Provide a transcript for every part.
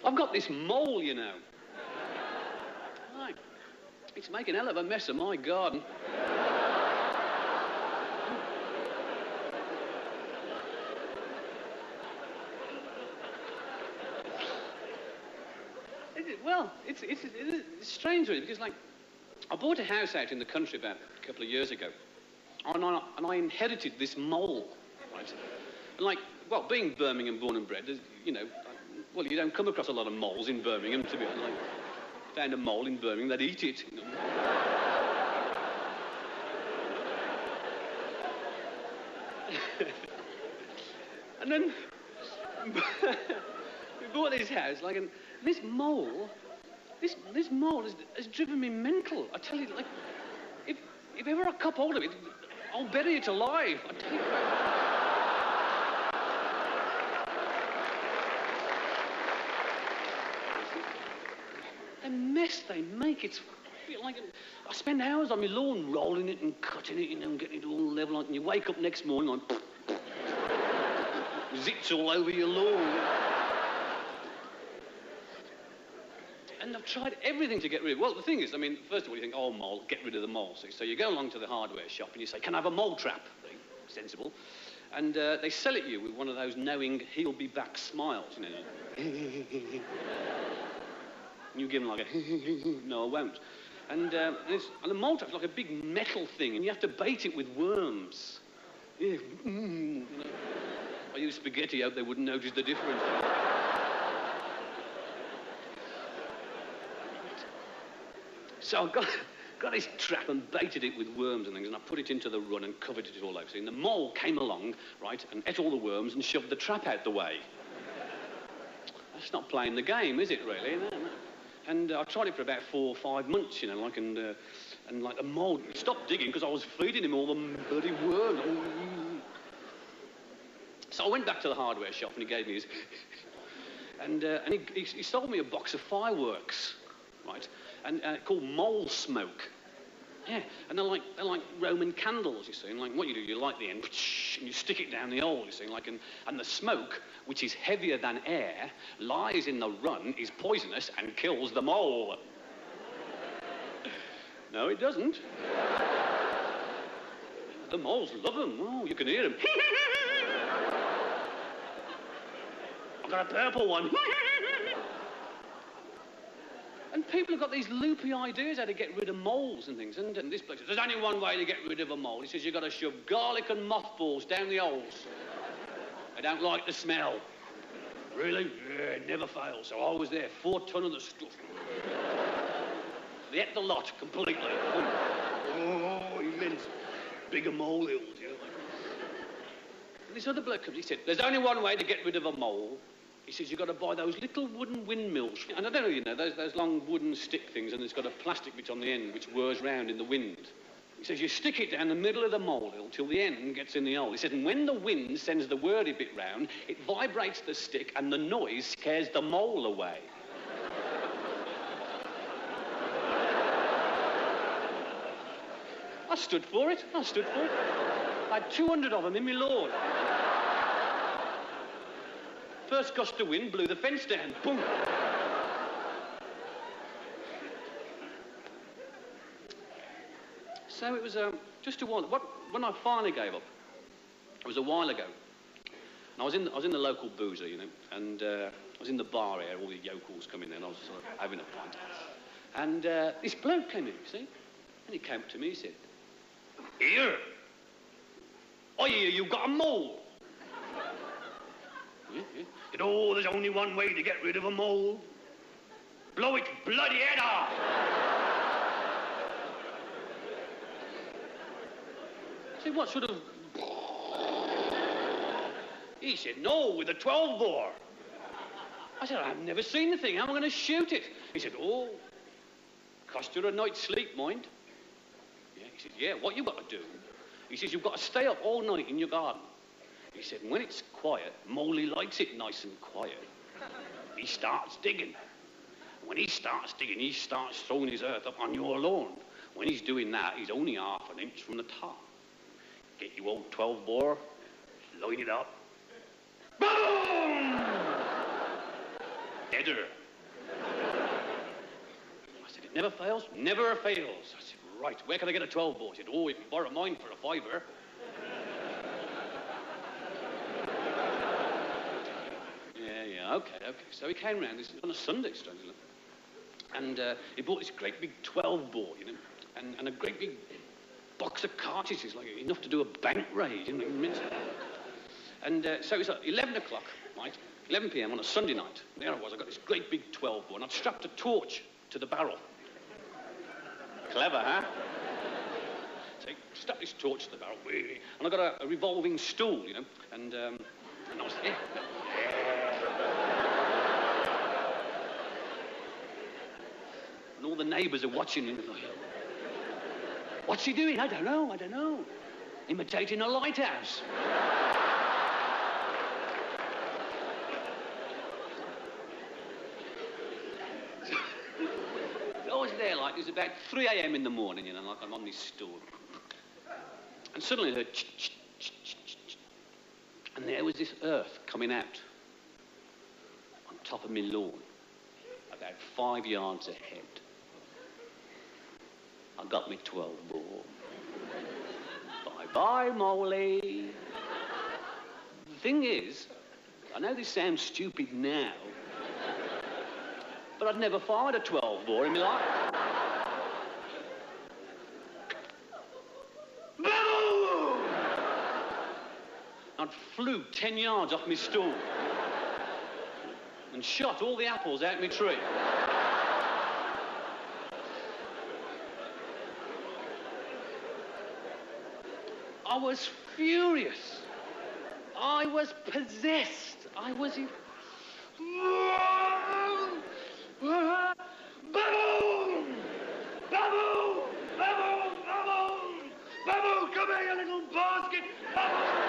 I've got this mole, you know. Right. It's making a hell of a mess of my garden. Well, it's strange, really, because, like, I bought a house out in the country about a couple of years ago, and I inherited this mole, right? And, like, well, being Birmingham born and bred, you know, well, you don't come across a lot of moles in Birmingham, to be honest. Like, found a mole in Birmingham, they'd eat it. You know? And then we bought this house, like, and this mole has driven me mental. I tell you, like, if ever I cop hold of it, I'll bury it alive. I tell you. The mess they make, it's like, I spend hours on my lawn rolling it and cutting it, you know, and getting it all level, and you wake up next morning like, zits all over your lawn. And I've tried everything to get rid of it. Well, the thing is, I mean, first of all, you think, oh, mole, get rid of the mole. So you go along to the hardware shop and you say, can I have a mole trap? Sensible. And they sell it you with one of those knowing he'll-be-back smiles, you know. You give them like a, no, I won't. And the mole trap's like a big metal thing, and you have to bait it with worms. You know. I use spaghetti, hope they wouldn't notice the difference. So I got this trap and baited it with worms and things, and I put it into the run and covered it all over. And the mole came along, right, and ate all the worms and shoved the trap out the way. That's not playing the game, is it, really? No. And I tried it for about 4 or 5 months, you know, like, and like the mole stopped digging because I was feeding him all the bloody worms. So I went back to the hardware shop and he gave me his... and he sold me a box of fireworks, right? And called mole smoke. Yeah, and they're like Roman candles, you see. And like what you do, you light the end, and you stick it down the hole, you see. Like, and the smoke, which is heavier than air, lies in the run, is poisonous and kills the mole. No, it doesn't. The moles love them. Oh, you can hear them. I've got a purple one. And people have got these loopy ideas how to get rid of moles and things. And this bloke says, there's only one way to get rid of a mole. He says, you've got to shove garlic and mothballs down the holes. I don't like the smell. Really? Yeah, it never fails. So I was there, 4 ton of the stuff. They ate the lot completely. Oh, immense. Bigger molehills, you know. And this other bloke comes, he said, there's only one way to get rid of a mole. He says, you've got to buy those little wooden windmills. And I don't know, you know, those long wooden stick things, and it's got a plastic bit on the end which whirs round in the wind. He says, you stick it down the middle of the molehill till the end gets in the hole. He said, and when the wind sends the whirly bit round, it vibrates the stick and the noise scares the mole away. I stood for it. I had 200 of them in my lawn. First gust of wind blew the fence down. Boom. So it was just a while. When I finally gave up, it was a while ago. And I was in the local boozer, you know, and I was in the bar here, all the yokels come in there, and I was sort of having a pint. And this bloke came in, you see, and he came up to me, he said, here, I hear you've got a mole. Yeah. He said, oh, there's only one way to get rid of a mole. Blow its bloody head off. I said, what sort of... He said, no, with a 12-bore. I said, I've never seen the thing. How am I going to shoot it? He said, oh, cost you a night's sleep, mind. Yeah. He said, yeah, what you got to do? He says, you've got to stay up all night in your garden. He said, when it's quiet, Moley likes it nice and quiet. He starts digging. When he starts digging, he starts throwing his earth up on your lawn. When he's doing that, he's only half an inch from the top. Get your old 12-bore, line it up. Boom! Then header. I said, it never fails, never fails. I said, right, where can I get a 12 ball? He said, oh, you can borrow mine for a £5. Yeah, okay. So he came round, this was on a Sunday, strangely enough. And he bought this great big 12 ball, you know, and a great big box of cartridges, like enough to do a bank raid, you know. And so it was 11 o'clock, right, 11 p.m. on a Sunday night. There I was, I got this great big 12 ball, and I'd strapped a torch to the barrel. Clever, huh? So I strapped this torch to the barrel, and I got a revolving stool, you know, and I was there. And all the neighbours are watching him. What's he doing? I don't know. Imitating a lighthouse. So I was there, like, it was about 3 a.m. in the morning, you know, like I'm on this stool. And suddenly I heard and there was this earth coming out on top of my lawn, about 5 yards ahead. I got me 12 ball. Bye-bye, Molly. The thing is, I know this sounds stupid now, but I'd never fired a 12 ball in my life. Boom! I'd flew 10 yards off my stool and shot all the apples out my tree. I was furious. I was possessed. I was in... Baboon! Baboon! Baboon! Baboon! Baboon! Come here, you little basket! Baboon!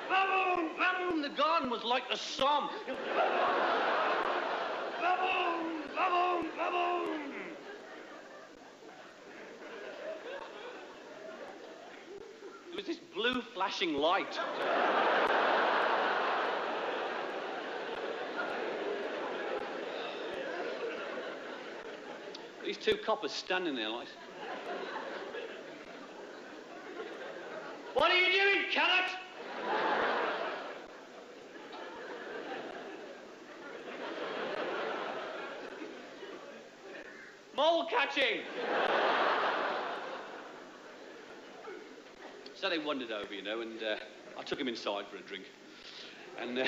Baboon! Baboon! The garden was like the Somme. Baboon! Baboon! Baboon! There was this blue flashing light. These two coppers standing there like... What are you doing, Carrott? Mole catching! So they wandered over, you know, and I took him inside for a drink. And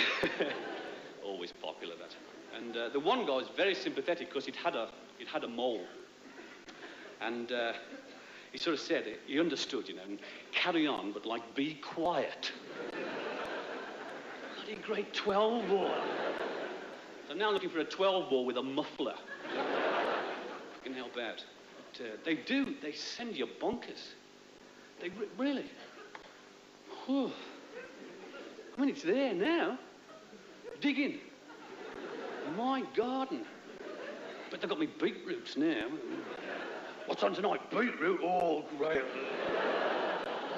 always popular, that. And the one guy was very sympathetic because he'd had a mole. And he sort of said, he understood, you know, and carry on, but like, be quiet. Bloody great 12 ball. So I'm now looking for a 12 ball with a muffler. I can help out. But they send you bonkers. They really. Whew. I mean, it's there now. Digging. My garden. But they've got me beetroots now. What's on tonight? Beetroot? Oh, great.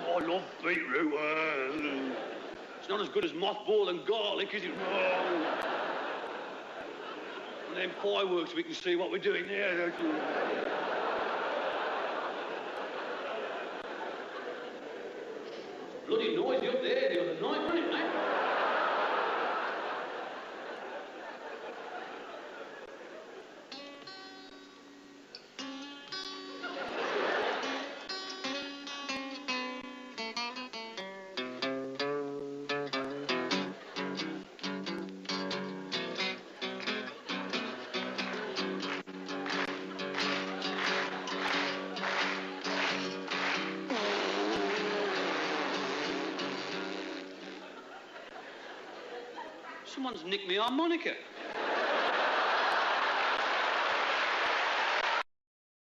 Oh, I love beetroot. It's not as good as mothball and garlic, is it? Oh. And then fireworks, we can see what we're doing there. Bloody noisy up there the other night, wasn't it, mate? Someone's nicked me harmonica.